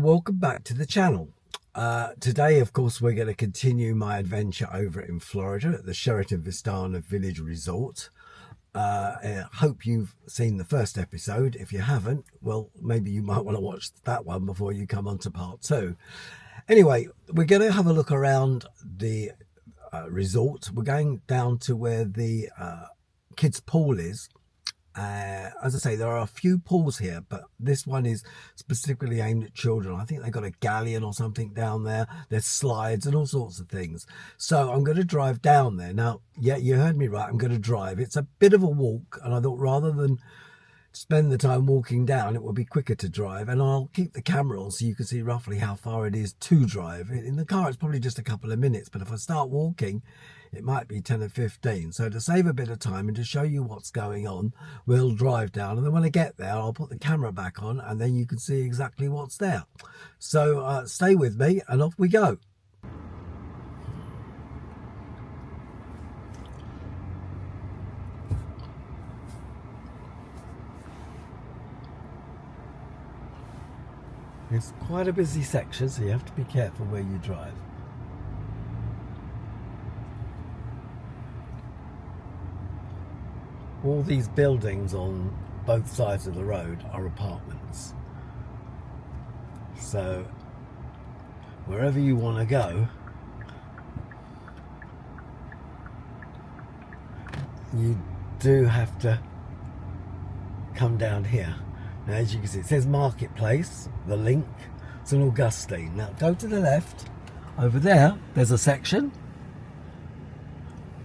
welcome back to the channel. Today, of course, we're going to continue my adventure over in Florida at the Sheraton Vistana Village Resort. I hope you've seen the first episode. If you haven't, well, maybe you might want to watch that one before you come on to part two. Anyway, we're going to have a look around the resort. We're going down to where the kids' pool is. As I say, there are a few pools here, but this one is specifically aimed at children. I think they've got a galleon or something down there. There's slides and all sorts of things. So I'm going to drive down there. Now, yeah, you heard me right. I'm going to drive. It's a bit of a walk, and I thought rather than spend the time walking down, it will be quicker to drive. And I'll keep the camera on so you can see roughly how far it is to drive. In the car, it's probably just a couple of minutes, but if I start walking, it might be 10 or 15. So to save a bit of time and to show you what's going on, we'll drive down. And then when I get there, I'll put the camera back on and then you can see exactly what's there. So stay with me and off we go. It's quite a busy section, so you have to be careful where you drive. All these buildings on both sides of the road are apartments. So wherever you want to go, you do have to come down here. Now, as you can see, it says Marketplace, the link, St Augustine. Now go to the left. Over there, there's a section.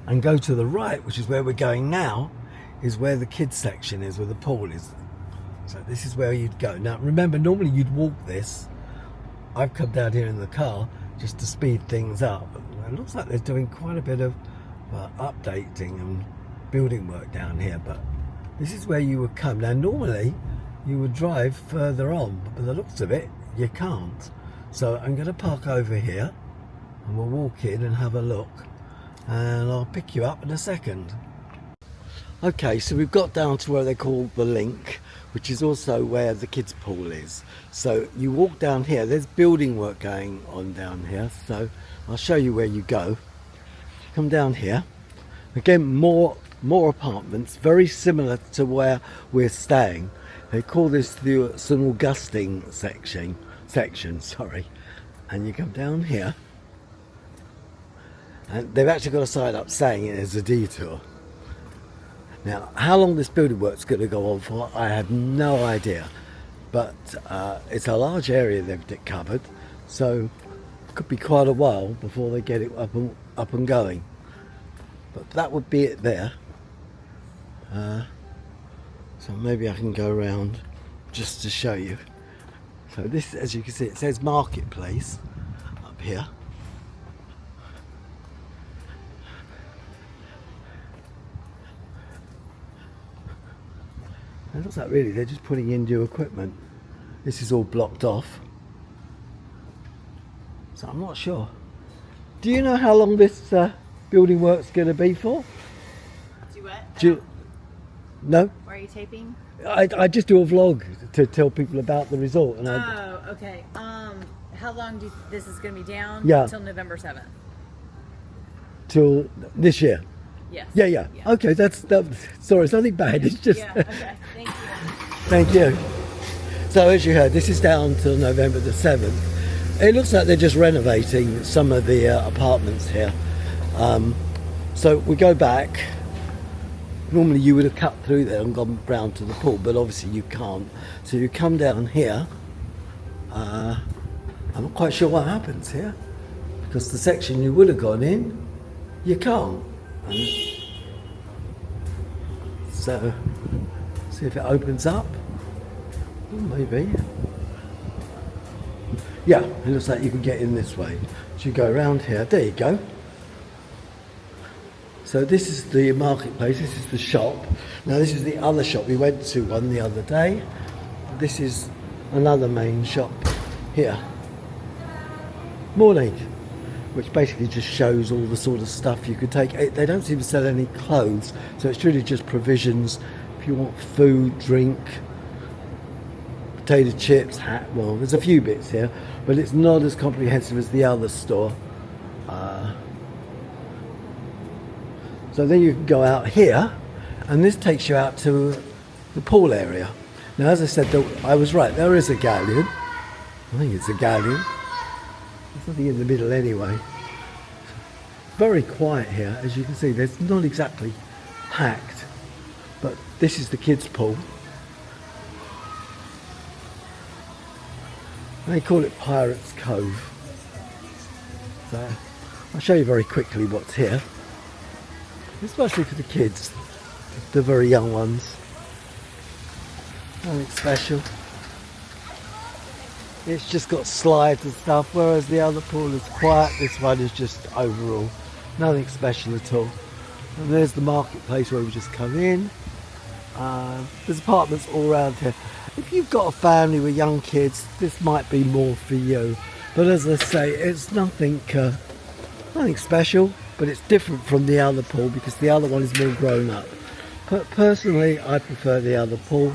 And go to the right, which is where we're going now, is where the kids section is, where the pool is. So this is where you'd go. Now remember, normally you'd walk this. I've come down here in the car just to speed things up. It looks like they're doing quite a bit of updating and building work down here, but this is where you would come. Now normally you would drive further on, but by the looks of it, you can't. So I'm going to park over here and we'll walk in and have a look, and I'll pick you up in a second. Okay, so we've got down to where they call the link, which is also where the kids' pool is. So you walk down here, there's building work going on down here, so I'll show you where you go. Come down here. Again, more apartments, very similar to where we're staying. They call this the St Augustine section, and you come down here, and they've actually got a sign up saying it is a detour. Now, how long this building work's going to go on for, I have no idea. But it's a large area they've covered, so it could be quite a while before they get it up and going. But that would be it there. So maybe I can go around just to show you. So this, as you can see, it says Marketplace up here. It looks like really they're just putting in new equipment. This is all blocked off. So I'm not sure. Do you know how long this building work's going to be for? Do what? No? Why are you taping? I just do a vlog to tell people about the resort. And okay. How long do this is going to be down? Yeah. Until November 7th. Till this year? Yes. Yeah. Okay, that's sorry, it's nothing bad. It's just... Yeah, okay. Thank you. Thank you. So as you heard, this is down till November the 7th. It looks like they're just renovating some of the apartments here. So we go back. Normally you would have cut through there and gone round to the pool, but obviously you can't. So you come down here. I'm not quite sure what happens here, because the section you would have gone in, you can't. So see if it opens up. Oh, maybe. Yeah, it looks like you can get in this way. So you go around here. There you go. So this is the marketplace. This is the shop. Now this is the other shop. We went to one the other day. This is another main shop here. Morning. Which basically just shows all the sort of stuff you could take. They don't seem to sell any clothes, so it's really just provisions. If you want food, drink, potato chips, well, there's a few bits here, but it's not as comprehensive as the other store. So then you can go out here, and this takes you out to the pool area. Now, as I said, I was right, there is a galleon. I think it's a galleon. There's nothing in the middle anyway. Very quiet here, as you can see. There's not exactly packed, but this is the kids' pool. They call it Pirates Cove. So I'll show you very quickly what's here, especially for the kids, the very young ones. Nothing special. It's just got slides and stuff, whereas the other pool is quiet. This one is just overall nothing special at all. And there's the marketplace where we just come in. There's apartments all around here. If you've got a family with young kids, this might be more for you. But as I say, it's nothing special, but it's different from the other pool because the other one is more grown up. But personally, I prefer the other pool.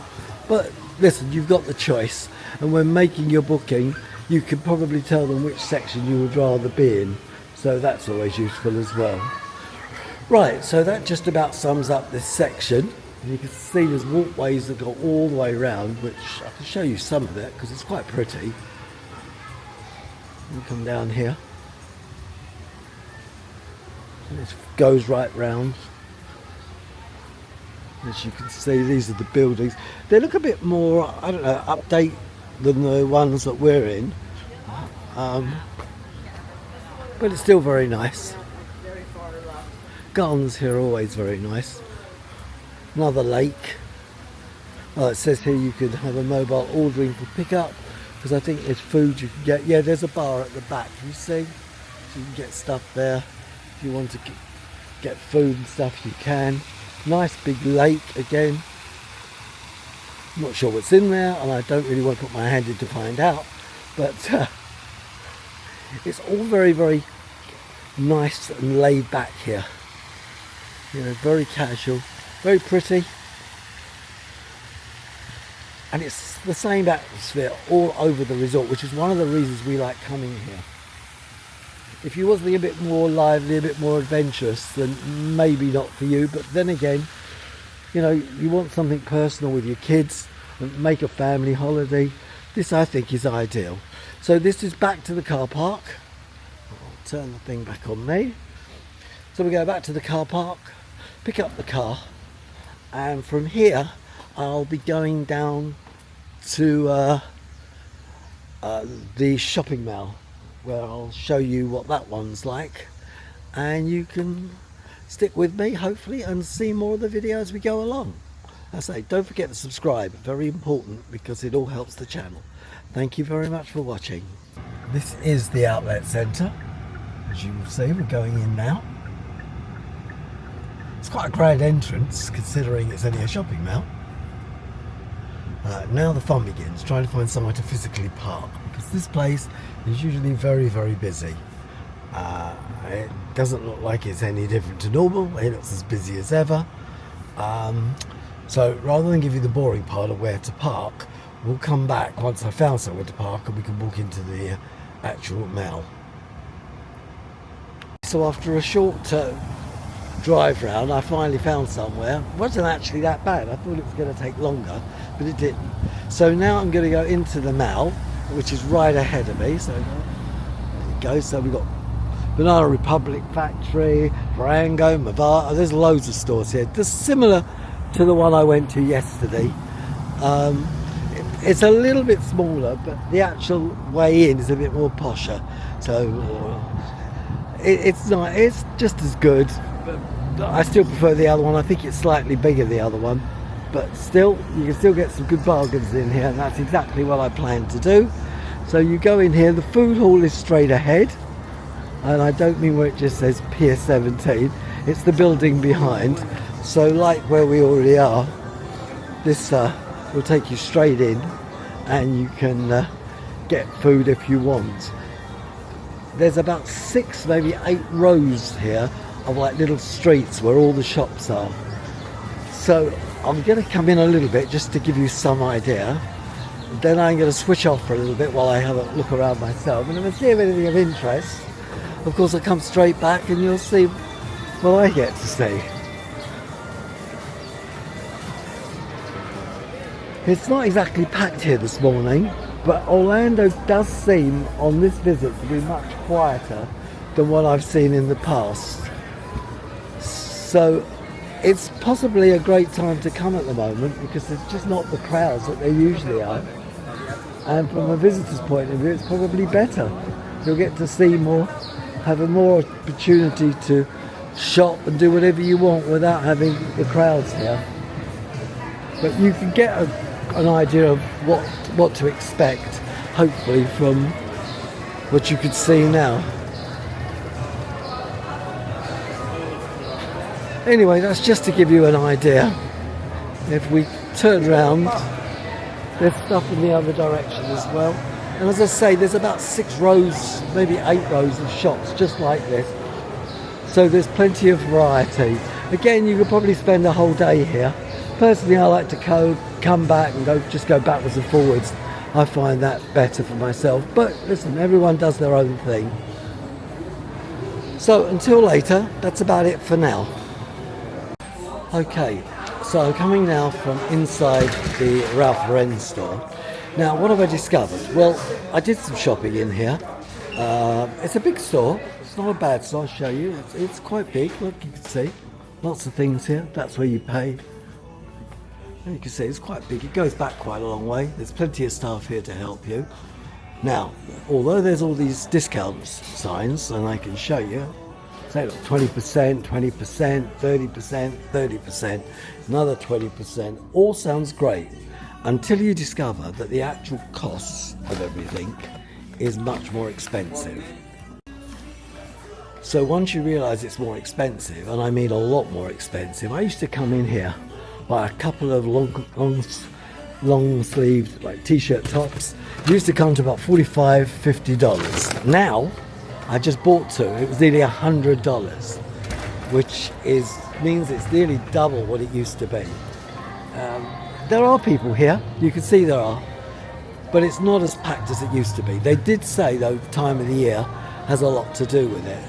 But listen, you've got the choice. And when making your booking, you can probably tell them which section you would rather be in. So that's always useful as well. Right, so that just about sums up this section. You can see there's walkways that go all the way around, which I can show you some of it because it's quite pretty. You come down here. And it goes right round. As you can see, these are the buildings. They look a bit more, I don't know, update than the ones that we're in. But it's still very nice. Gardens here are always very nice. Another lake. Oh, it says here you could have a mobile ordering for pickup because I think there's food you can get. Yeah, there's a bar at the back, you see. So you can get stuff there. If you want to get food and stuff, you can. Nice big lake again. I'm not sure what's in there, and I don't really want to put my hand in to find out. But it's all very, very nice and laid back here. You know, very casual, very pretty. And it's the same atmosphere all over the resort, which is one of the reasons we like coming here. If you want something a bit more lively, a bit more adventurous, then maybe not for you. But then again, you know, you want something personal with your kids and make a family holiday. This, I think, is ideal. So this is back to the car park. I'll turn the thing back on me. So we go back to the car park, pick up the car, and from here I'll be going down to the shopping mall, where I'll show you what that one's like, and you can stick with me hopefully and see more of the video as we go along. I say, don't forget to subscribe, very important because it all helps the channel. Thank you very much for watching. This is the outlet centre. As you will see, we're going in now. It's quite a grand entrance considering it's only a shopping mall. Now the fun begins, trying to find somewhere to physically park, because this place is usually very, very busy. It doesn't look like it's any different to normal. It looks as busy as ever. So rather than give you the boring part of where to park, we'll come back once I've found somewhere to park and we can walk into the actual mall. So after a short drive round, I finally found somewhere. It wasn't actually that bad. I thought it was going to take longer, but it didn't. So now I'm going to go into the mall, which is right ahead of me. So there you go. So we've got Banana Republic Factory, Varango, Mavata. There's loads of stores here. Just similar to the one I went to yesterday. It's a little bit smaller, but the actual way in is a bit more posher. So it's not. It's just as good. But I still prefer the other one. I think it's slightly bigger, the other one, but still you can still get some good bargains in here, and that's exactly what I plan to do. So you go in here, the food hall is straight ahead, and I don't mean where it just says Pier 17, it's the building behind. So like where we already are, this will take you straight in, and you can get food if you want. There's about 6, maybe 8 rows here of like little streets where all the shops are. So I'm going to come in a little bit just to give you some idea. then I'm going to switch off for a little bit while I have a look around myself. And if I see anything of interest, of course, I'll come straight back and you'll see what I get to see. It's not exactly packed here this morning, but Orlando does seem on this visit to be much quieter than what I've seen in the past. So it's possibly a great time to come at the moment because there's just not the crowds that there usually are. And from a visitor's point of view, it's probably better. You'll get to see more, have a more opportunity to shop and do whatever you want without having the crowds here. But you can get an idea of what to expect, hopefully, from what you could see now. Anyway, that's just to give you an idea. If we turn around, there's stuff in the other direction as well. And as I say, there's about 6 rows, maybe 8 rows of shops just like this. So there's plenty of variety. Again, you could probably spend a whole day here. Personally, I like to come back and go backwards and forwards. I find that better for myself. But listen, everyone does their own thing. So until later, that's about it for now. Okay, so I'm coming now from inside the Ralph Lauren store. Now, what have I discovered? Well, I did some shopping in here. It's a big store. It's not a bad store, I'll show you. It's quite big, look, you can see. Lots of things here. That's where you pay. And you can see it's quite big. It goes back quite a long way. There's plenty of staff here to help you. Now, although there's all these discount signs, and I can show you, say look, 20%, 20%, 30%, 30%, another 20%, all sounds great until you discover that the actual costs of everything is much more expensive. So once you realise it's more expensive, and I mean a lot more expensive, I used to come in here, buy a couple of long sleeved like t-shirt tops. It used to come to about $45, $50. Now, I just bought 2. It was nearly $100, which means it's nearly double what it used to be. There are people here, you can see there are, but it's not as packed as it used to be. They did say, though, the time of the year has a lot to do with it.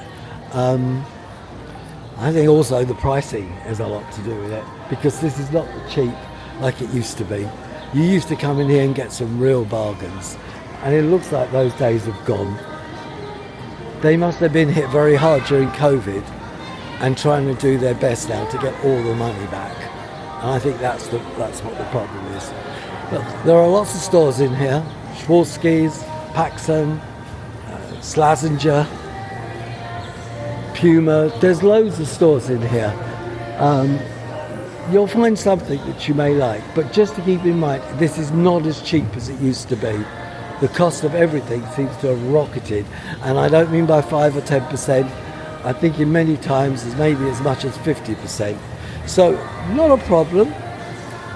I think also the pricing has a lot to do with it, because this is not cheap like it used to be. You used to come in here and get some real bargains, and it looks like those days have gone. They must have been hit very hard during COVID and trying to do their best now to get all the money back. And I think that's what the problem is. Look, there are lots of stores in here. Swarovski's, Paxson, Slazenger, Puma. There's loads of stores in here. You'll find something that you may like, but just to keep in mind, this is not as cheap as it used to be. The cost of everything seems to have rocketed, and I don't mean by 5 or 10%. I think in many times it's maybe as much as 50%. So not a problem,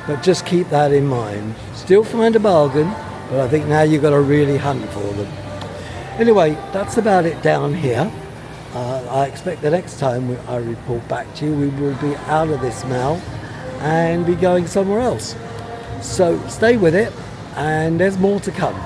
but just keep that in mind. Still find a bargain, but I think now you've got to really hunt for them. Anyway, that's about it down here. I expect the next time I report back to you, we will be out of this mall and be going somewhere else. So stay with it, and there's more to come.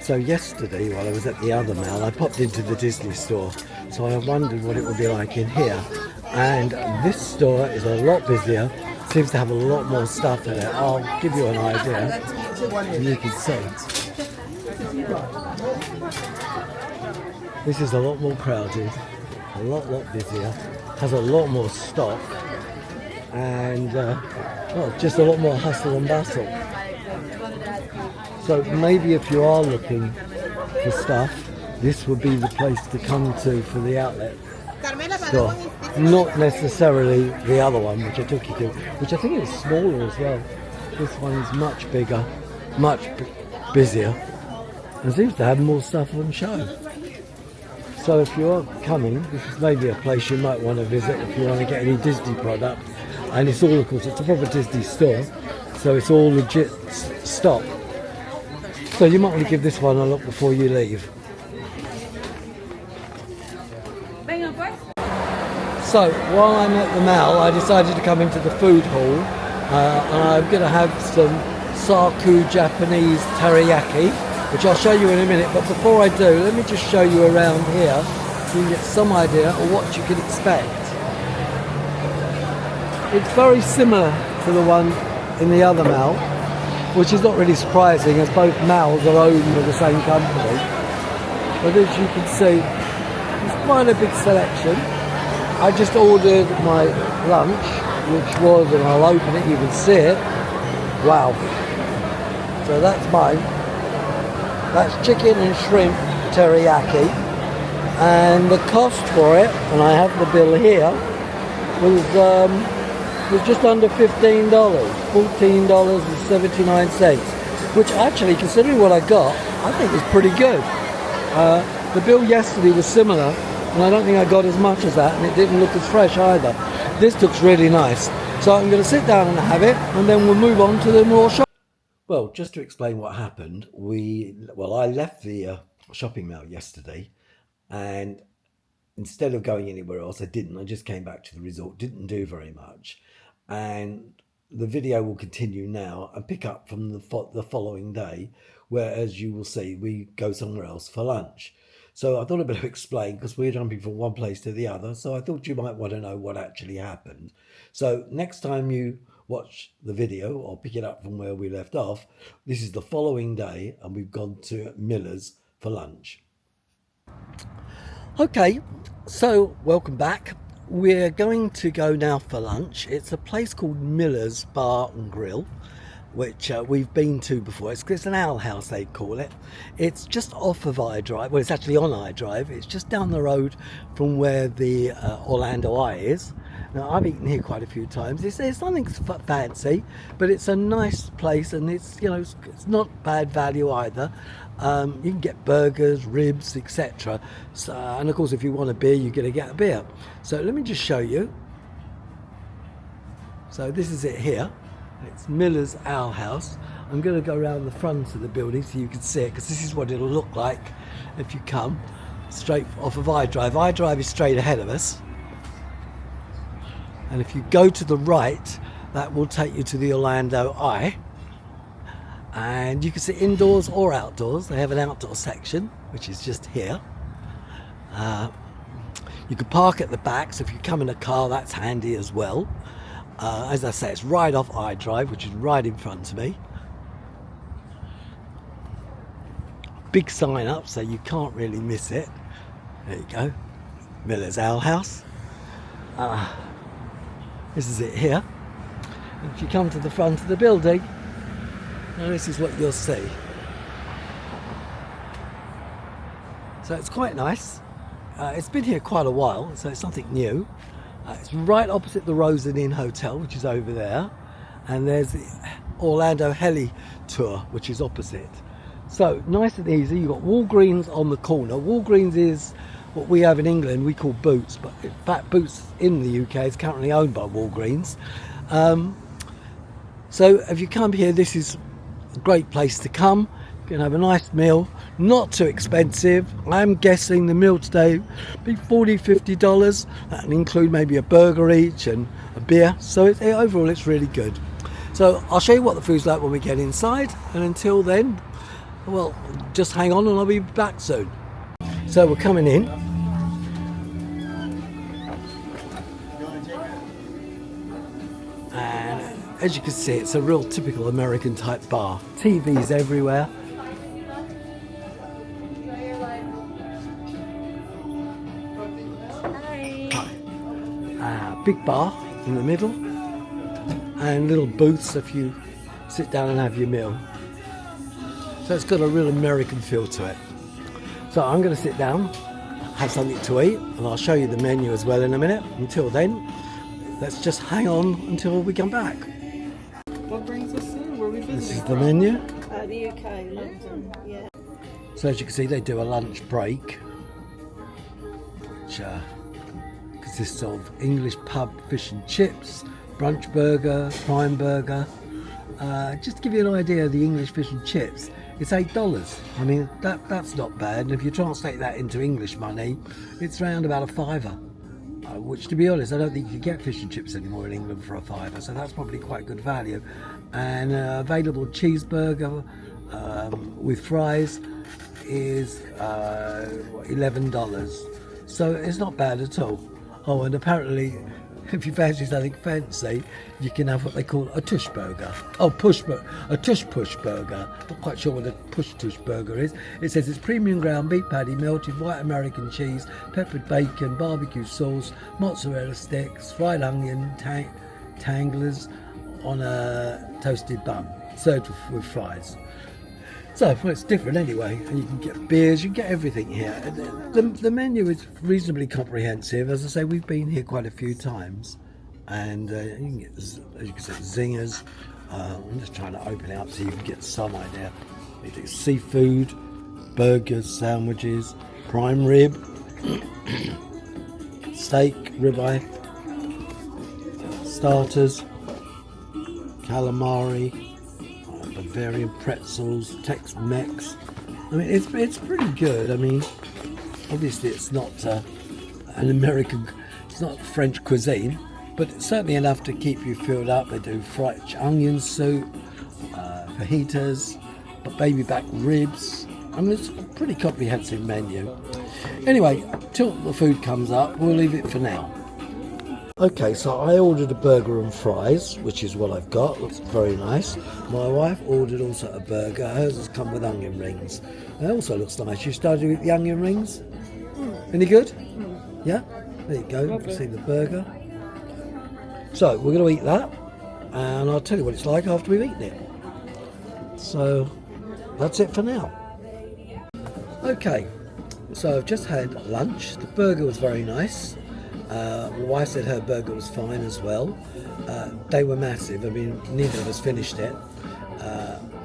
So yesterday, while I was at the other mall, I popped into the Disney store. So I wondered what it would be like in here. And this store is a lot busier. Seems to have a lot more stuff in it. I'll give you an idea. And you can see. This is a lot more crowded, a lot busier, has a lot more stock, and well, just a lot more hustle and bustle. So maybe if you are looking for stuff, this would be the place to come to for the outlet store. Not necessarily the other one, which I took you to, which I think is smaller as well. This one is much bigger, much busier, and seems to have more stuff on show. So if you're coming, this is maybe a place you might want to visit if you want to get any Disney product. And it's all, of course, it's a proper Disney store, so it's all legit stock. So you might want to give this one a look before you leave. So while I'm at the mall, I decided to come into the food hall, and I'm going to have some Saku Japanese teriyaki, which I'll show you in a minute. But before I do, let me just show you around here so you can get some idea of what you can expect. It's very similar to the one in the other mall, which is not really surprising as both malls are owned by the same company. But as you can see, there's quite a big selection. I just ordered my lunch, which was, and I'll open it, you can see it. Wow. So that's mine. That's chicken and shrimp teriyaki. And the cost for it, and I have the bill here, was just under $15, $14.79, which actually, considering what I got, I think is pretty good. The bill yesterday was similar, and I don't think I got as much as that, and it didn't look as fresh either. This looks really nice. So I'm going to sit down and have it, and then we'll move on to the more shopping. Well, just to explain what happened, I left the shopping mall yesterday, and instead of going anywhere else, I didn't. I just came back to the resort, didn't do very much. And the video will continue now and pick up from the following day, where, as you will see, we go somewhere else for lunch. So I thought I'd better explain, because we're jumping from one place to the other. So I thought you might want to know what actually happened. So next time you watch the video or pick it up from where we left off, this is the following day and we've gone to Miller's for lunch. Okay, so welcome back. We're going to go now for lunch. It's a place called Miller's Bar and Grill, which we've been to before. It's an ale house, they call it. It's just off of iDrive. Well, it's actually on iDrive. It's just down the road from where the Orlando Eye is. Now, I've eaten here quite a few times. It's nothing fancy, but it's a nice place, and it's not bad value either. You can get burgers, ribs, etc. So, and of course, if you want a beer, you're going to get a beer. So let me just show you. So this is it here. It's Miller's Ale House. I'm going to go around the front of the building so you can see it, because this is what it'll look like if you come straight off of iDrive. iDrive is straight ahead of us. And if you go to the right, that will take you to the Orlando Eye. And you can sit indoors or outdoors. They have an outdoor section, which is just here. You can park at the back, so if you come in a car, that's handy as well. As I say, it's right off iDrive, which is right in front of me. Big sign up, so you can't really miss it. There you go, Miller's Ale House. This is it here. If you come to the front of the building, now this is what you'll see. So it's quite nice. It's been here quite a while, so it's something new. It's right opposite the Rosen Inn Hotel, which is over there, and there's the Orlando Heli Tour, which is opposite. So nice and easy. You've got Walgreens on the corner. Walgreens is what we have in England we call Boots, but in fact Boots in the UK is currently owned by Walgreens. So if you come here, this is a great place to come. You can have a nice meal, not too expensive. I'm guessing the meal today be $40–50. That will include maybe a burger each and a beer. So overall it's really good. So I'll show you what the food's like when we get inside, and until then, well, just hang on and I'll be back soon. So we're coming in. And as you can see, it's a real typical American type bar. TVs everywhere. Big bar in the middle, and little booths if you sit down and have your meal. So it's got a real American feel to it. So I'm going to sit down, have something to eat, and I'll show you the menu as well in a minute. Until then, let's just hang on until we come back. What brings us in? Where are we visiting? This is the menu. The UK, London, yeah. So as you can see, they do a lunch break, which consists of English pub fish and chips, brunch burger, prime burger. Just to give you an idea of the English fish and chips, it's $8. I mean, that's not bad. And if you translate that into English money, it's around about a £5. which to be honest, I don't think you can get fish and chips anymore in England for a $5, so that's probably quite good value. And available cheeseburger with fries is $11, so it's not bad at all. Oh, and apparently, if you fancy something fancy, you can have what they call a tush burger. Oh, a tush push burger. Not quite sure what a tush burger is. It says it's premium ground beef patty, melted white American cheese, peppered bacon, barbecue sauce, mozzarella sticks, fried onion, tanglers on a toasted bun, served with fries. So, well, it's different anyway, and you can get beers, you can get everything here. The menu is reasonably comprehensive. As I say, we've been here quite a few times, and you can get, as you can see, zingers. I'm just trying to open it up so you can get some idea. You do seafood, burgers, sandwiches, prime rib, steak, ribeye, starters, calamari, Bavarian pretzels, Tex-Mex. I mean, it's pretty good. I mean, obviously it's not an American, it's not French cuisine, but it's certainly enough to keep you filled up. They do fried onion soup, fajitas, baby back ribs. I mean, it's a pretty comprehensive menu. Anyway, till the food comes up, we'll leave it for now. Okay, so I ordered a burger and fries, which is what I've got. Looks very nice. My wife ordered also a burger. Hers has come with onion rings. It also looks nice. You started with the onion rings? Any good? Yeah? There you go. You can see the burger. So, we're going to eat that, and I'll tell you what it's like after we've eaten it. So, that's it for now. Okay, so I've just had lunch. The burger was very nice. My wife said her burger was fine as well. They were massive. I mean, neither of us finished it.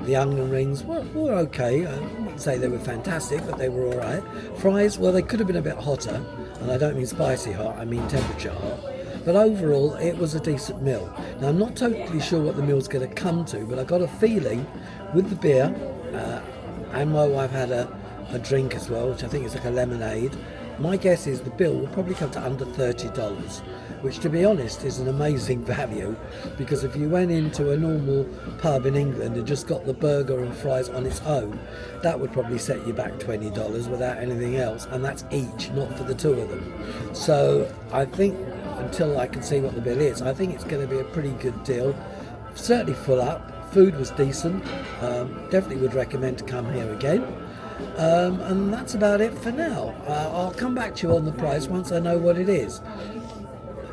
The onion rings were okay. I wouldn't say they were fantastic, but they were all right. Fries, well, they could have been a bit hotter, and I don't mean spicy hot, I mean temperature hot. But overall, it was a decent meal. Now, I'm not totally sure what the meal's going to come to, but I got a feeling with the beer, and my wife had a drink as well, which I think is like a lemonade. My guess is the bill will probably come to under $30, which to be honest is an amazing value, because if you went into a normal pub in England and just got the burger and fries on its own, that would probably set you back $20 without anything else, and that's each, not for the two of them. So I think, until I can see what the bill is, I think it's going to be a pretty good deal. Certainly full up. Food was decent. Definitely would recommend to come here again. And that's about it for now. I'll come back to you on the price once I know what it is.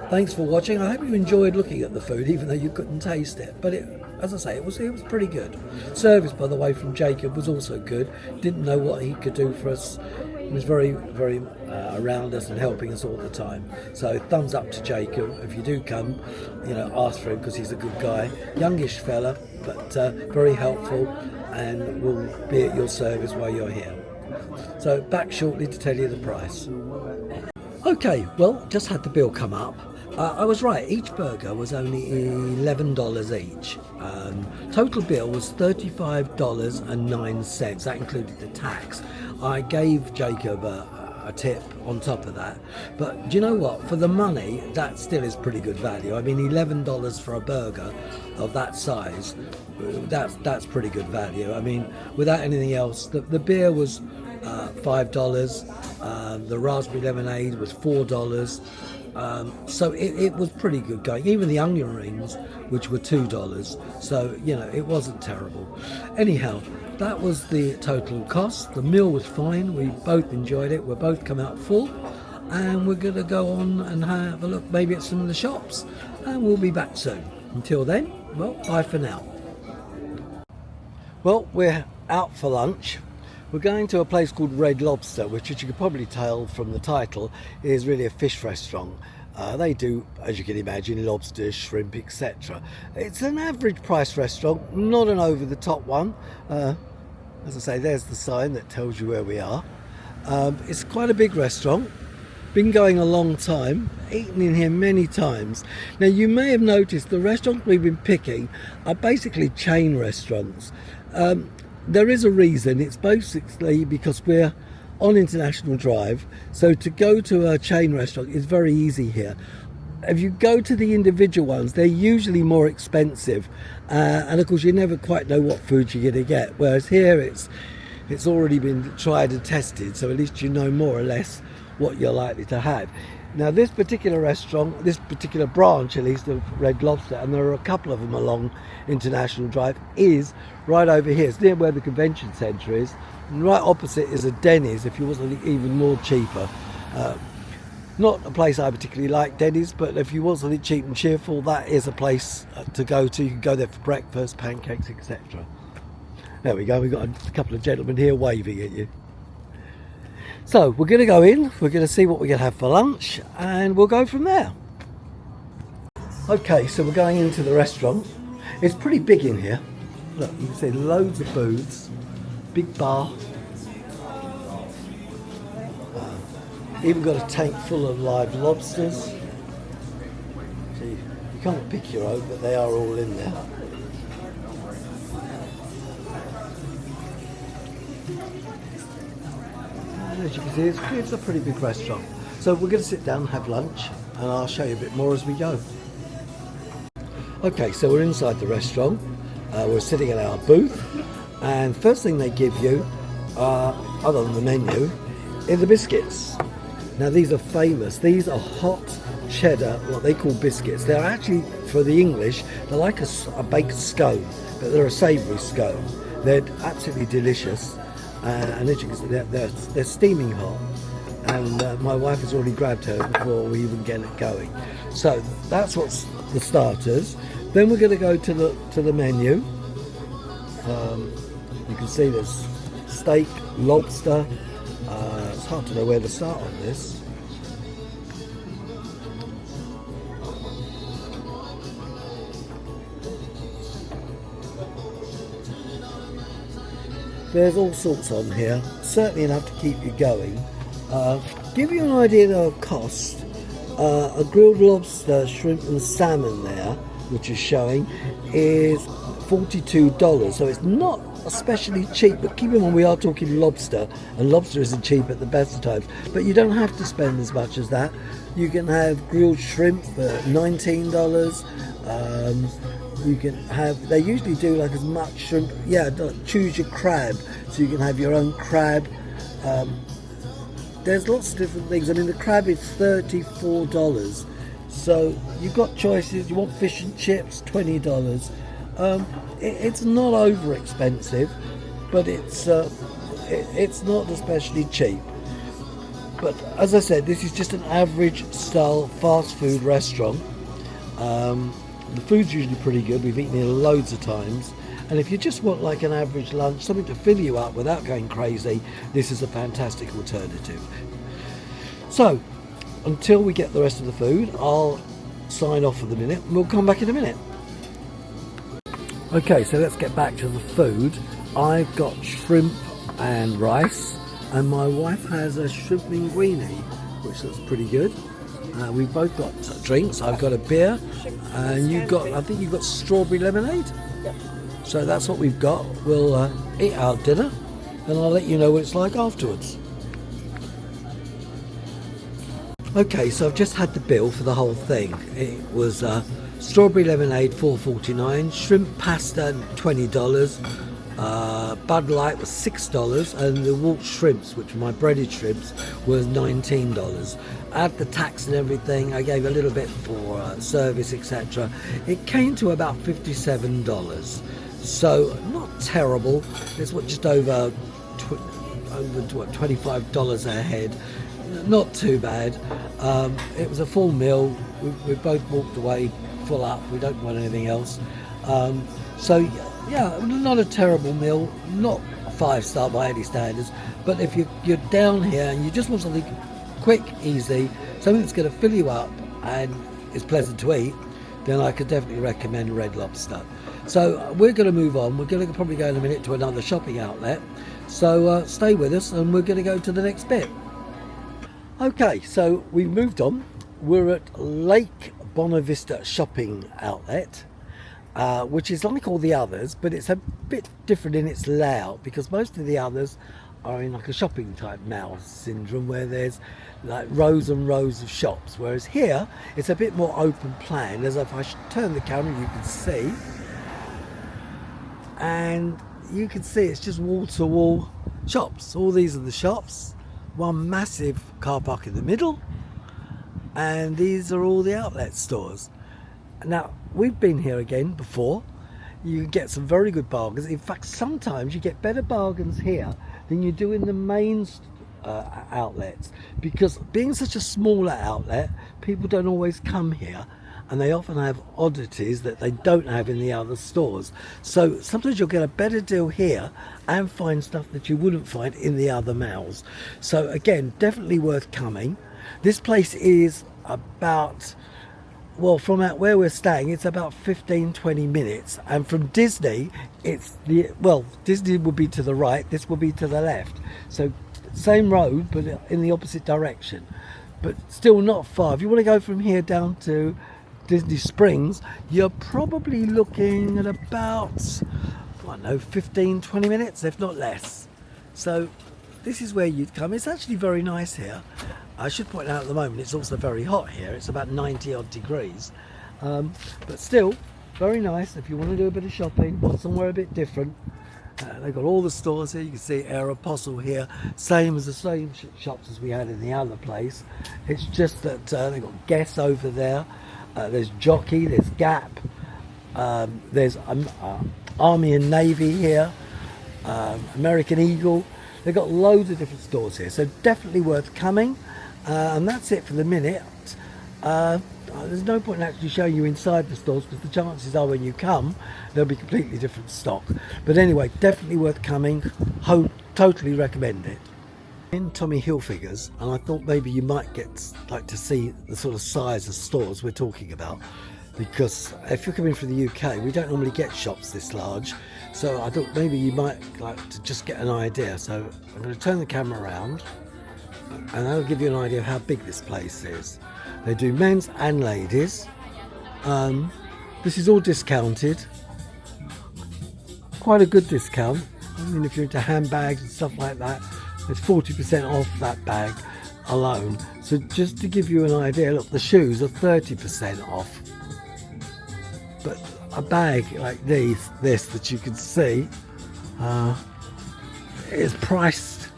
Thanks for watching. I hope you enjoyed looking at the food, even though you couldn't taste it. But as I say, it was pretty good. Service, by the way, from Jacob was also good. Didn't know what he could do for us. He was very, very around us and helping us all the time. So thumbs up to Jacob. If you do come, ask for him, because he's a good guy. Youngish fella, but very helpful, and will be at your service while you're here. So back shortly to tell you the price. Okay, well, just had the bill come up. I was right, each burger was only $11 each. Total bill was $35.09. That included the tax. I gave Jacob a tip on top of that. But do you know what? For the money, that still is pretty good value. I mean, $11 for a burger of that size, that's pretty good value. I mean, without anything else, the beer was $5. The raspberry lemonade was $4. So it was pretty good going. Even the onion rings, which were $2. So, it wasn't terrible. Anyhow, that was the total cost. The meal was fine. We both enjoyed it. We're both come out full. And we're going to go on and have a look maybe at some of the shops. And we'll be back soon. Until then, well, bye for now. Well, we're out for lunch. We're going to a place called Red Lobster, which, as you could probably tell from the title, is really a fish restaurant. They do, as you can imagine, lobster, shrimp, etc. It's an average price restaurant, not an over-the-top one. As I say, there's the sign that tells you where we are. It's quite a big restaurant. Been going a long time, eaten in here many times. Now, you may have noticed the restaurants we've been picking are basically chain restaurants. There is a reason. It's basically because we're on International Drive. So to go to a chain restaurant is very easy here. If you go to the individual ones, they're usually more expensive, and of course you never quite know what food you're going to get. Whereas here it's already been tried and tested, so at least you know more or less what you're likely to have. Now this particular restaurant, this particular branch at least of Red Lobster, and there are a couple of them along International Drive, is right over here. It's near where the convention centre is, and right opposite is a Denny's if you want something even more cheaper. Not a place I particularly like, Denny's, but if you want something cheap and cheerful, that is a place to go to. You can go there for breakfast, pancakes, etc. There we go, we've got a couple of gentlemen here waving at you. So we're going to go in, we're going to see what we're going to have for lunch, and we'll go from there. Okay, so we're going into the restaurant. It's pretty big in here. Look, you can see loads of booths, big bar. Even got a tank full of live lobsters. So you can't pick your own, but they are all in there. And as you can see, it's a pretty big restaurant. So we're going to sit down and have lunch, and I'll show you a bit more as we go. Okay, so we're inside the restaurant. We're sitting at our booth, and first thing they give you, other than the menu, is the biscuits. Now these are famous. These are hot cheddar, what they call biscuits. They're actually, for the English, they're like a baked scone, but they're a savoury scone. They're absolutely delicious, and as you can see, they're steaming hot. And my wife has already grabbed her before we even get it going. So that's what's the starters. Then we're going to go to the menu. You can see there's steak, lobster. It's hard to know where to start on this. There's all sorts on here, certainly enough to keep you going. Give you an idea of cost. A grilled lobster, shrimp and salmon there, which is showing, is $42. So it's not especially cheap, but keep in mind we are talking lobster, and lobster isn't cheap at the best of times, but you don't have to spend as much as that. You can have grilled shrimp for $19. You can have, they usually do like as much shrimp, choose your crab, so you can have your own crab. There's lots of different things. I mean, the crab is $34, so you've got choices. You want fish and chips, $20. It's not over expensive, but it's not especially cheap. But as I said, this is just an average style fast food restaurant. The food's usually pretty good. We've eaten here loads of times, and if you just want like an average lunch, something to fill you up without going crazy, this is a fantastic alternative. So until we get the rest of the food, I'll sign off for the minute and we'll come back in a minute. Okay, so let's get back to the food. I've got shrimp and rice, and my wife has a shrimp linguine, which looks pretty good. We've both got drinks. I've got a beer, and I think you've got strawberry lemonade. Yep. So that's what we've got. We'll eat our dinner, and I'll let you know what it's like afterwards. Okay, so I've just had the bill for the whole thing. It was strawberry lemonade $4.49, shrimp pasta $20, Bud Light was $6, and the Walt shrimps, which were my breaded shrimps, was $19. Add the tax and everything, I gave a little bit for service, etc. It came to about $57. So not terrible. It's just over $25 a head. Not too bad. It was a full meal. We both walked away full up. We don't want anything else. So yeah, not a terrible meal. Not a 5-star by any standards. But if you're down here and you just want something quick, easy, something that's going to fill you up and is pleasant to eat, then I could definitely recommend Red Lobster. So we're going to move on. We're going to probably go in a minute to another shopping outlet. So stay with us, and we're going to go to the next bit. Okay, so we've moved on. We're at Lake Bonavista Shopping Outlet, which is like all the others, but it's a bit different in its layout, because most of the others are in like a shopping type mall syndrome where there's like rows and rows of shops, whereas here it's a bit more open plan. As if I turn the camera, you can see, and you can see it's just wall to wall shops. All these are the shops, one massive car park in the middle, and these are all the outlet stores. Now, we've been here again before. You can get some very good bargains. In fact, sometimes you get better bargains here than you do in the main outlets, because being such a smaller outlet, people don't always come here, and they often have oddities that they don't have in the other stores. So sometimes you'll get a better deal here and find stuff that you wouldn't find in the other malls. So again, definitely worth coming. This place is about, well, from out where we're staying, it's about 15-20 minutes, and from Disney, Disney will be to the right, this will be to the left. So same road, but in the opposite direction, but still not far. If you want to go from here down to Disney Springs, you're probably looking at about, I don't know, 15-20 minutes, if not less. So this is where you'd come. It's actually very nice here. I should point out at the moment it's also very hot here. It's about 90 odd degrees, but still very nice if you want to do a bit of shopping, want somewhere a bit different. They've got all the stores here. You can see Aeropostale here, same as the same shops as we had in the other place. It's just that they've got Guess over there. There's Jockey, there's Gap, there's Army and Navy here, American Eagle. They've got loads of different stores here, so definitely worth coming. And that's it for the minute. There's no point in actually showing you inside the stores, because the chances are when you come there'll be completely different stock. But anyway, definitely worth coming. Totally recommend it. In Tommy Hilfiger's, and I thought maybe you might like to see the sort of size of stores we're talking about, because if you're coming from the UK, we don't normally get shops this large, so I thought maybe you might like to just get an idea. So I'm going to turn the camera around, and that'll give you an idea of how big this place is. They do men's and ladies. This is all discounted, quite a good discount. I mean, if you're into handbags and stuff like that, it's 40% off that bag alone. So just to give you an idea, look, the shoes are 30% off. But a bag like this that you can see is priced.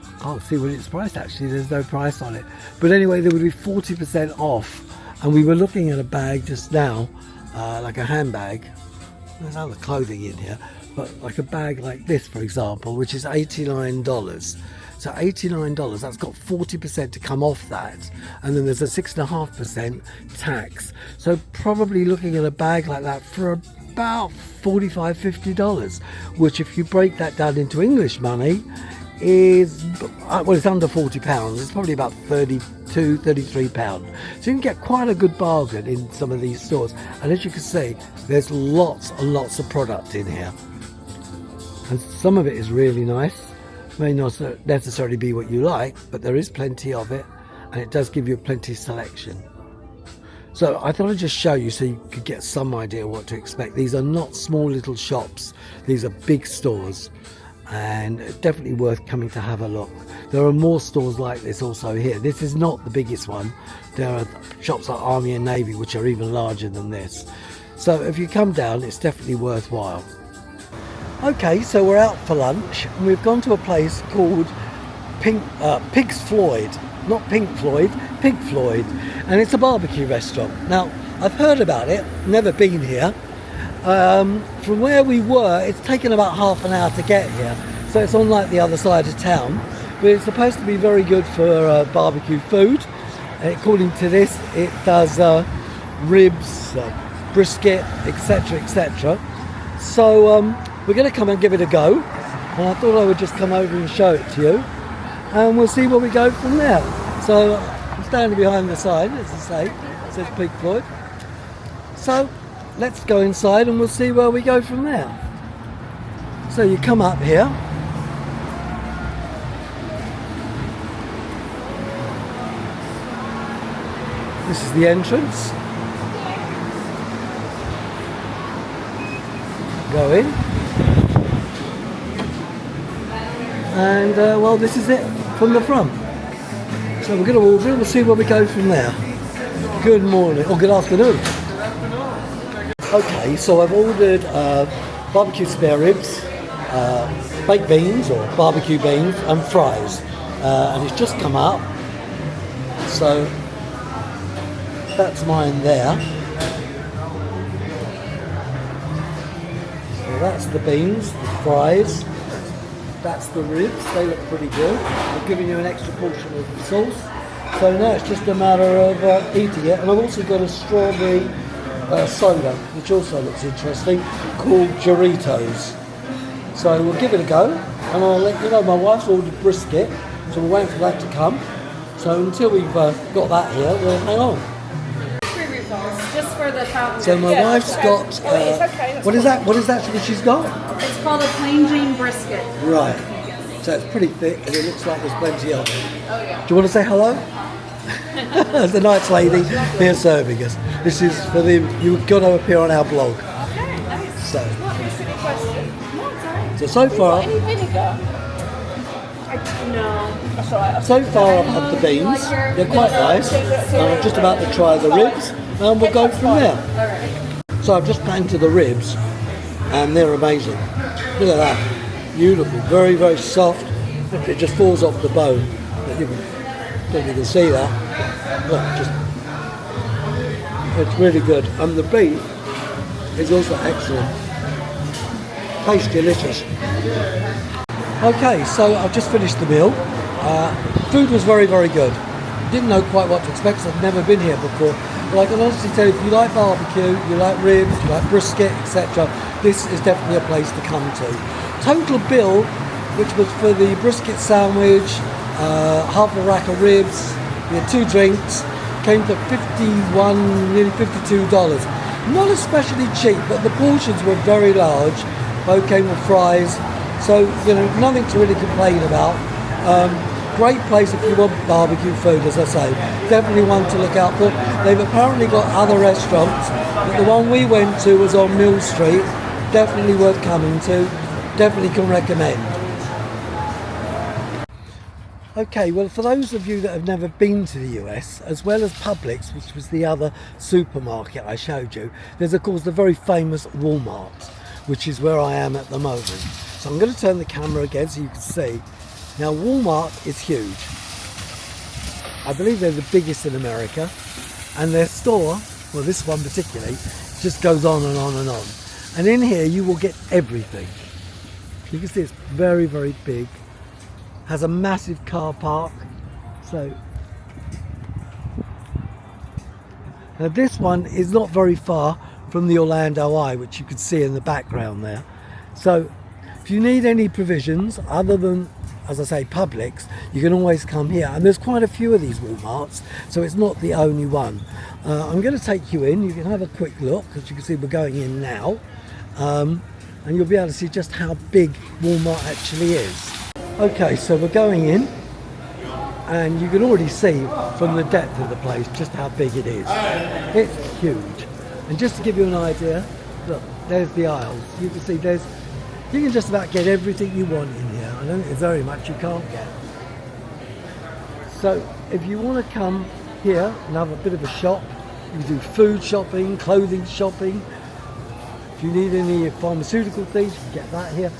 I can't see what it's priced actually, there's no price on it. But anyway, there would be 40% off. And we were looking at a bag just now, like a handbag. There's other clothing in here, but like a bag like this, for example, which is $89. So $89, that's got 40% to come off that, and then there's a 6.5% tax. So probably looking at a bag like that for about $45-50, which if you break that down into English money is, well, it's under £40. It's probably about £32-33. So you can get quite a good bargain in some of these stores. And as you can see, there's lots and lots of product in here, and some of it is really nice. May not necessarily be what you like, but there is plenty of it, and it does give you plenty of selection. So I thought I'd just show you so you could get some idea what to expect. These are not small little shops, these are big stores, and definitely worth coming to have a look. There are more stores like this also here. This is not the biggest one. There are shops like Army and Navy which are even larger than this. So if you come down, it's definitely worthwhile. Okay, so we're out for lunch, and we've gone to a place called Pig's Floyd. Not Pink Floyd, Pig Floyd. And it's a barbecue restaurant. Now, I've heard about it, never been here. From where we were, it's taken about half an hour to get here. So it's on like the other side of town. But it's supposed to be very good for barbecue food. And according to this, it does ribs, brisket, etc., etc. So we're going to come and give it a go, and I thought I would just come over and show it to you, and we'll see where we go from there. So I'm standing behind the sign, as I say, it says Pig Floyd. So let's go inside and we'll see where we go from there. So you come up here, this is the entrance. Go in. And well, this is it from the front. So we're going to order it. We'll see where we go from there. Good morning or good afternoon. Okay, so I've ordered barbecue spare ribs, baked beans or barbecue beans, and fries. And it's just come up. So that's mine there. So that's the beans, the fries. That's the ribs. They look pretty good. I've given you an extra portion of the sauce. So now it's just a matter of eating it. And I've also got a strawberry soda, which also looks interesting, called Doritos. So we'll give it a go, and I'll let you know. My wife's ordered brisket, so we're waiting for that to come. So until we've got that here, we'll hang on. Free refills, just for the top. So my wife's got, what is that? What is that that she's got? It's called a plain Jane brisket. Right. So it's pretty thick, and it looks like there's plenty of it. Oh yeah. Do you want to say hello? There's a nice lady here serving us. This is for the, you've got to appear on our blog. Okay, nice. So, Not a silly question. No, it's alright. so far, Any vinegar? No. That's all right. so far I've had the beans. They're quite nice. I'm just about to try the ribs, and we'll go from there. Alright. So I've just planted the ribs, and they're amazing. Look at that. Beautiful. Very, very soft. It just falls off the bone. You can see that. Look, it's really good. And the beef is also excellent. Tastes delicious. Okay, so I've just finished the meal. Food was very, very good. Didn't know quite what to expect because I've never been here before. But I can honestly tell you, if you like barbecue, you like ribs, you like brisket, etc., this is definitely a place to come to. Total bill, which was for the brisket sandwich, half a rack of ribs, we had 2 drinks, came to $51, nearly $52. Not especially cheap, but the portions were very large. Both came with fries, so nothing to really complain about. Great place if you want barbecue food, as I say. Definitely one to look out for. They've apparently got other restaurants, but the one we went to was on Mill Street. Definitely worth coming to. Definitely can recommend. Okay, well, for those of you that have never been to the US, as well as Publix, which was the other supermarket I showed you, there's of course the very famous Walmart, which is where I am at the moment. So I'm going to turn the camera again so you can see. Now, Walmart is huge. I believe they're the biggest in America, and their store, well, this one particularly, just goes on and on and on. And in here you will get everything. You can see it's very, very big. Has a massive car park. So now this one is not very far from the Orlando Eye, which you can see in the background there. So if you need any provisions other than, as I say, Publix, you can always come here. And there's quite a few of these Walmarts, so it's not the only one. I'm going to take you in. You can have a quick look. As you can see, we're going in now. And you'll be able to see just how big Walmart actually is. Okay, so we're going in, and you can already see from the depth of the place just how big it is. It's huge. And just to give you an idea, look, there's the aisles. You can see you can just about get everything you want in here. I don't think there's very much you can't get. So if you want to come here and have a bit of a shop, you can do food shopping, clothing shopping. If you need any pharmaceutical things, you can get that here.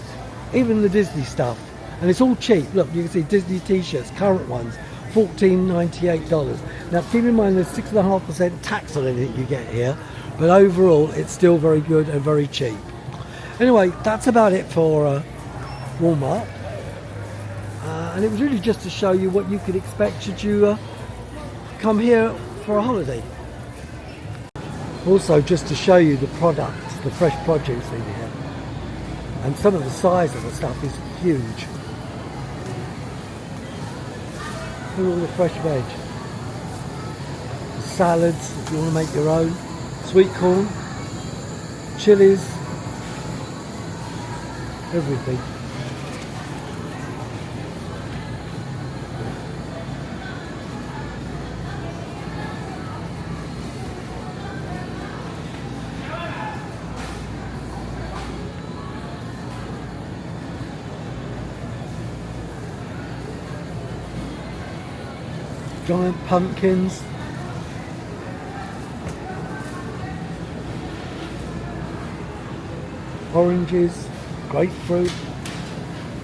Even the Disney stuff. And it's all cheap. Look, you can see Disney t-shirts, current ones, $14.98. Now keep in mind there's 6.5% tax on anything you get here, but overall it's still very good and very cheap. Anyway, that's about it for Walmart. And it was really just to show you what you could expect should you come here for a holiday. Also just to show you the products, the fresh produce in here. And some of the size of the stuff is huge. Look at all the fresh veg. The salads, if you want to make your own. Sweet corn. Chilies. Everything. giant pumpkins. Oranges, grapefruit,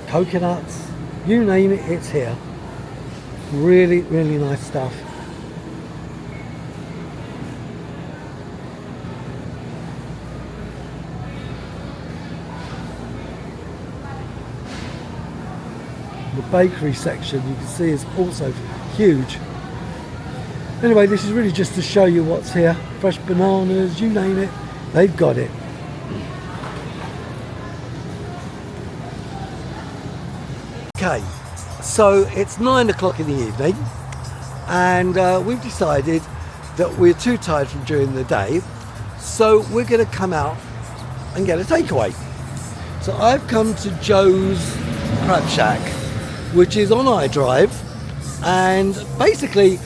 coconuts, you name it, it's here. Really, really nice stuff. The bakery section you can see is also huge. Anyway, this is really just to show you what's here. Fresh bananas, you name it, they've got it. Okay, so it's 9 o'clock in the evening and we've decided that we're too tired from during the day, so we're going to come out and get a takeaway. So I've come to Joe's Crab Shack, which is on iDrive, and basically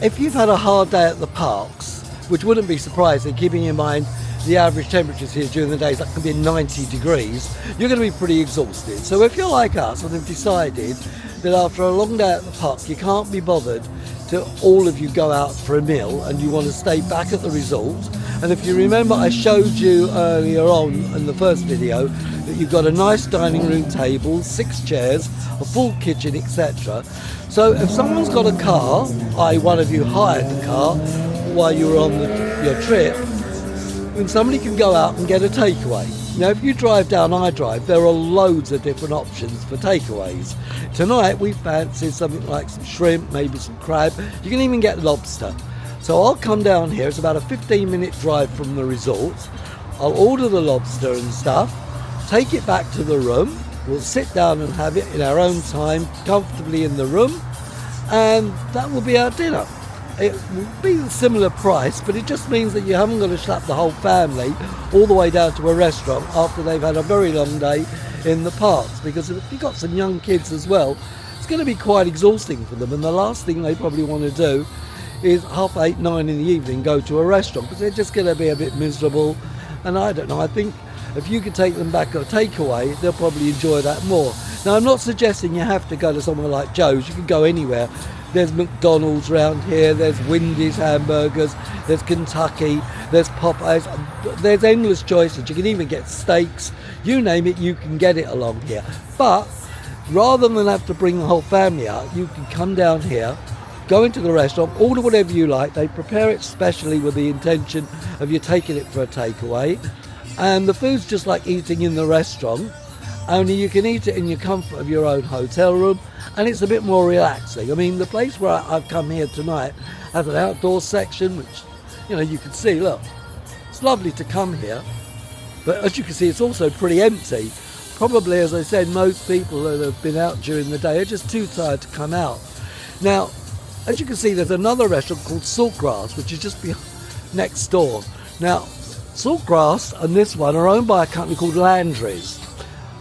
if you've had a hard day at the parks, which wouldn't be surprising keeping in mind the average temperatures here during the days, that can be 90 degrees, you're going to be pretty exhausted. So if you're like us and have decided that after a long day at the park you can't be bothered to all of you go out for a meal and you want to stay back at the resort, and if you remember I showed you earlier on in the first video that you've got a nice dining room table, 6 chairs, a full kitchen, etc. So if someone's got a car, i.e. one of you hired the car while you were on your trip, then somebody can go out and get a takeaway. Now if you drive down iDrive, there are loads of different options for takeaways. Tonight we fancied something like some shrimp, maybe some crab. You can even get lobster. So I'll come down here, it's about a 15-minute drive from the resort. I'll order the lobster and stuff, take it back to the room, we'll sit down and have it in our own time, comfortably in the room, and that will be our dinner. It will be a similar price, but it just means that you haven't got to schlep the whole family all the way down to a restaurant after they've had a very long day in the parks, because if you've got some young kids as well, it's going to be quite exhausting for them, and the last thing they probably want to do is 8:30, 9 in the evening go to a restaurant, because they're just going to be a bit miserable. And I don't know, I think if you could take them back a takeaway, they'll probably enjoy that more. Now I'm not suggesting you have to go to somewhere like Joe's, you can go anywhere. There's McDonald's around here, there's Wendy's hamburgers, there's Kentucky, there's Popeyes, there's endless choices. You can even get steaks, you name it, you can get it along here. But rather than have to bring the whole family out, you can come down here, go into the restaurant, order whatever you like. They prepare it specially with the intention of you taking it for a takeaway. And the food's just like eating in the restaurant, only you can eat it in your comfort of your own hotel room, and it's a bit more relaxing. I mean, the place where I've come here tonight has an outdoor section, which, you know, you can see, look, it's lovely to come here, but as you can see, it's also pretty empty. Probably, as I said, most people that have been out during the day are just too tired to come out. Now, as you can see, there's another restaurant called Saltgrass, which is just next door. Now, Saltgrass and this one are owned by a company called Landry's.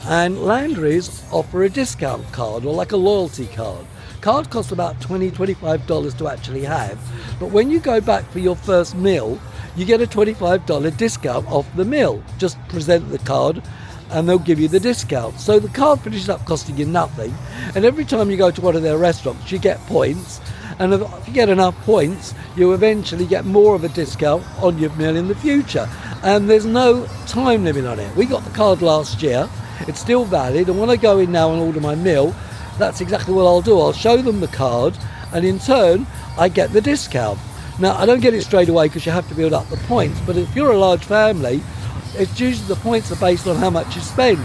And Landry's offer a discount card, or like a loyalty card. Card costs about $20, $25 to actually have, but when you go back for your first meal, you get a $25 discount off the meal. Just present the card and they'll give you the discount. So the card finishes up costing you nothing, and every time you go to one of their restaurants you get points, and if you get enough points you eventually get more of a discount on your meal in the future, and there's no time limit on it. We got the card last year, it's still valid, and when I go in now and order my meal, that's exactly what I'll do. I'll show them the card and in turn I get the discount. Now I don't get it straight away because you have to build up the points, but if you're a large family, it's usually the points are based on how much you spend.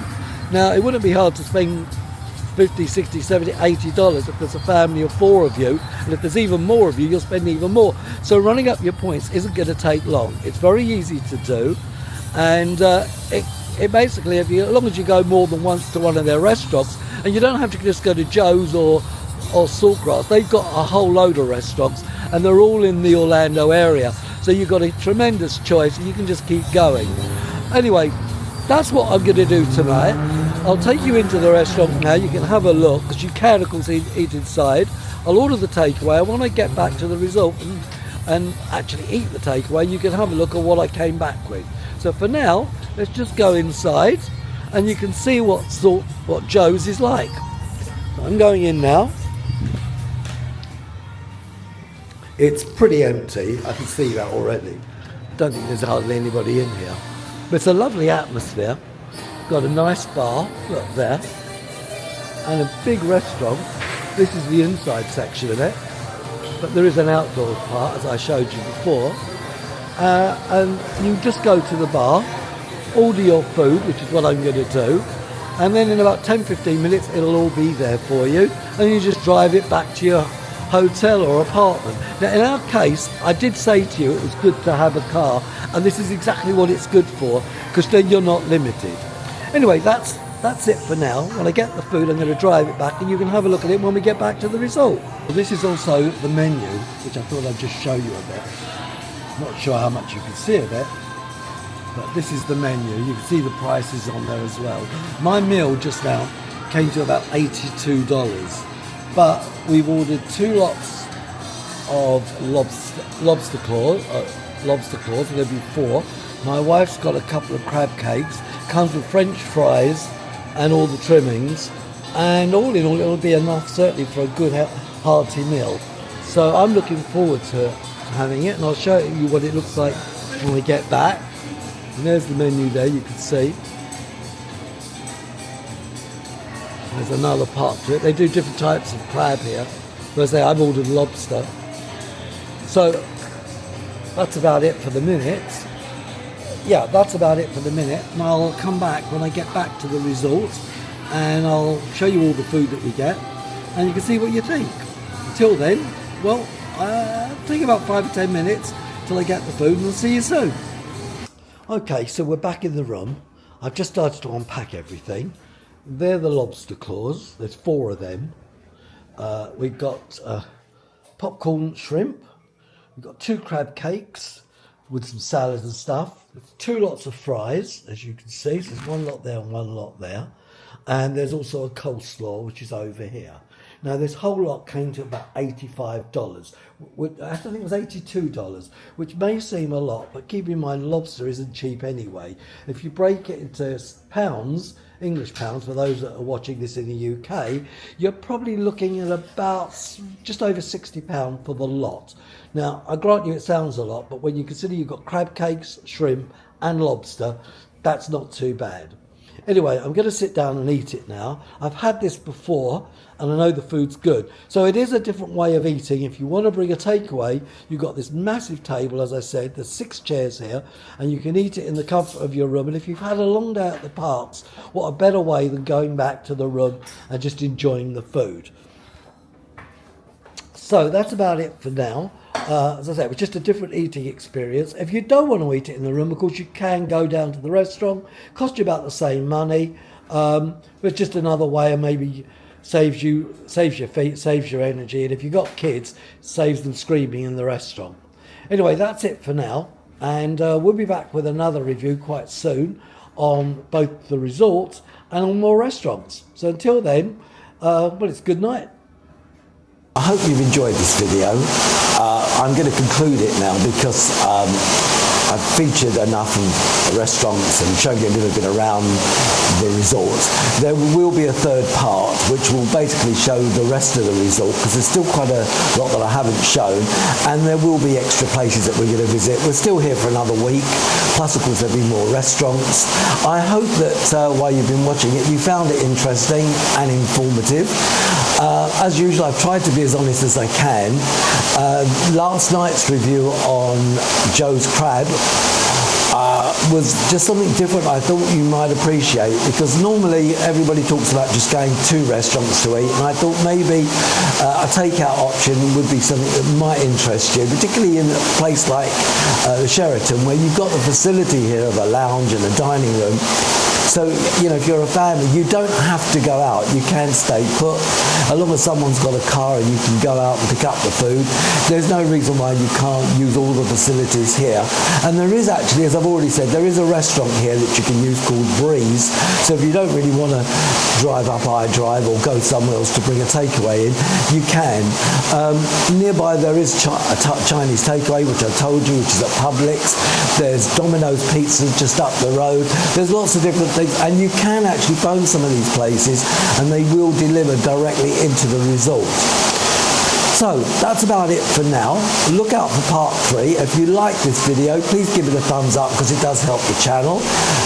Now it wouldn't be hard to spend $50, $60, $70, $80 if there's a family of 4 of you, and if there's even more of you, you'll spend even more. So running up your points isn't going to take long. It's very easy to do, and it basically, as long as you go more than once to one of their restaurants, and you don't have to just go to Joe's or Saltgrass, they've got a whole load of restaurants and they're all in the Orlando area, so you've got a tremendous choice and you can just keep going. Anyway, that's what I'm going to do tonight. I'll take you into the restaurant now, you can have a look, because you can of course eat inside. I'll order the takeaway. When I get back to the resort and actually eat the takeaway, you can have a look at what I came back with. So for now, let's just go inside and you can see what Joe's is like. I'm going in now. It's pretty empty. I can see that already. Don't think there's hardly anybody in here. But it's a lovely atmosphere. Got a nice bar, look there, and a big restaurant. This is the inside section of it. But there is an outdoor part, as I showed you before. And you just go to the bar, order your food, which is what I'm going to do, and then in about 10-15 minutes it'll all be there for you, and you just drive it back to your hotel or apartment. Now in our case, I did say to you it was good to have a car, and this is exactly what it's good for, because then you're not limited. Anyway, that's it for now. When I get the food, I'm going to drive it back, and you can have a look at it when we get back to the resort. Well, this is also the menu, which I thought I'd just show you a bit. Not sure how much you can see of it, but this is the menu. You can see the prices on there as well. My meal just now came to about $82, but we've ordered 2 lots of lobster claws. There'll be 4. My wife's got a couple of crab cakes. Comes with French fries and all the trimmings, and all in all, it'll be enough certainly for a good hearty meal. So I'm looking forward to having it, and I'll show you what it looks like when we get back. And there's the menu there, you can see. There's another part to it. They do different types of crab here. As I say, I've ordered lobster. So that's about it for the minute. Yeah, that's about it for the minute. And I'll come back when I get back to the resort, and I'll show you all the food that we get, and you can see what you think. Until then, well, take about 5 or 10 minutes till I get the food, and I'll see you soon. Okay, so we're back in the room. I've just started to unpack everything. They're the lobster claws. There's 4 of them. We've got popcorn shrimp. We've got 2 crab cakes with some salad and stuff. 2 lots of fries, as you can see. So there's 1 lot there and 1 lot there. And there's also a coleslaw, which is over here. Now, this whole lot came to about $85. I think it was $82, which may seem a lot, but keep in mind, lobster isn't cheap anyway. If you break it into pounds, English pounds, for those that are watching this in the UK, you're probably looking at about just over £60 for the lot. Now, I grant you it sounds a lot, but when you consider you've got crab cakes, shrimp and lobster, that's not too bad. Anyway, I'm going to sit down and eat it now. I've had this before, and I know the food's good. So it is a different way of eating. If you want to bring a takeaway, you've got this massive table, as I said. There's 6 chairs here, and you can eat it in the comfort of your room. And if you've had a long day at the parks, what a better way than going back to the room and just enjoying the food. So that's about it for now. As I say, it was just a different eating experience. If you don't want to eat it in the room, of course, you can go down to the restaurant. Cost you about the same money, but it's just another way, and maybe saves your feet, saves your energy, and if you've got kids, saves them screaming in the restaurant. Anyway, that's it for now, and we'll be back with another review quite soon on both the resort and on more restaurants. So until then, well, it's good night. I hope you've enjoyed this video. I'm going to conclude it now because I've featured enough of restaurants and shown you a little bit around the resort. There will be a 3rd part which will basically show the rest of the resort, because there's still quite a lot that I haven't shown, and there will be extra places that we're going to visit. We're still here for another week, plus of course there'll be more restaurants. I hope that while you've been watching it, you found it interesting and informative. As usual, I've tried to be as honest as I can. Last night's review on Joe's Crab was just something different I thought you might appreciate, because normally everybody talks about just going to restaurants to eat, and I thought maybe a takeout option would be something that might interest you, particularly in a place like the Sheraton, where you've got the facility here of a lounge and a dining room. So, you know, if you're a family, you don't have to go out. You can stay put. As long as someone's got a car and you can go out and pick up the food, there's no reason why you can't use all the facilities here. And there is actually, as I've already said, there is a restaurant here that you can use called Breeze. So if you don't really want to drive up I-Drive or go somewhere else to bring a takeaway in, you can. Nearby there is a Chinese takeaway, which I told you, which is at Publix. There's Domino's Pizza just up the road. There's lots of different things, and you can actually phone some of these places and they will deliver directly into the resort. So that's about it for now. Look out for part 3. If you like this video, please give it a thumbs up because it does help the channel.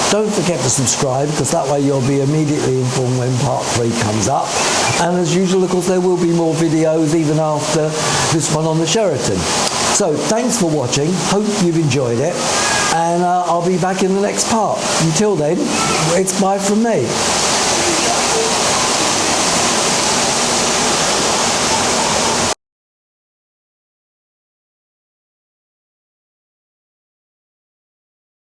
Don't forget to subscribe because that way you'll be immediately informed when part 3 comes up. And as usual, of course, there will be more videos even after this one on the Sheraton. So thanks for watching. Hope you've enjoyed it. And I'll be back in the next part. Until then, it's bye from me.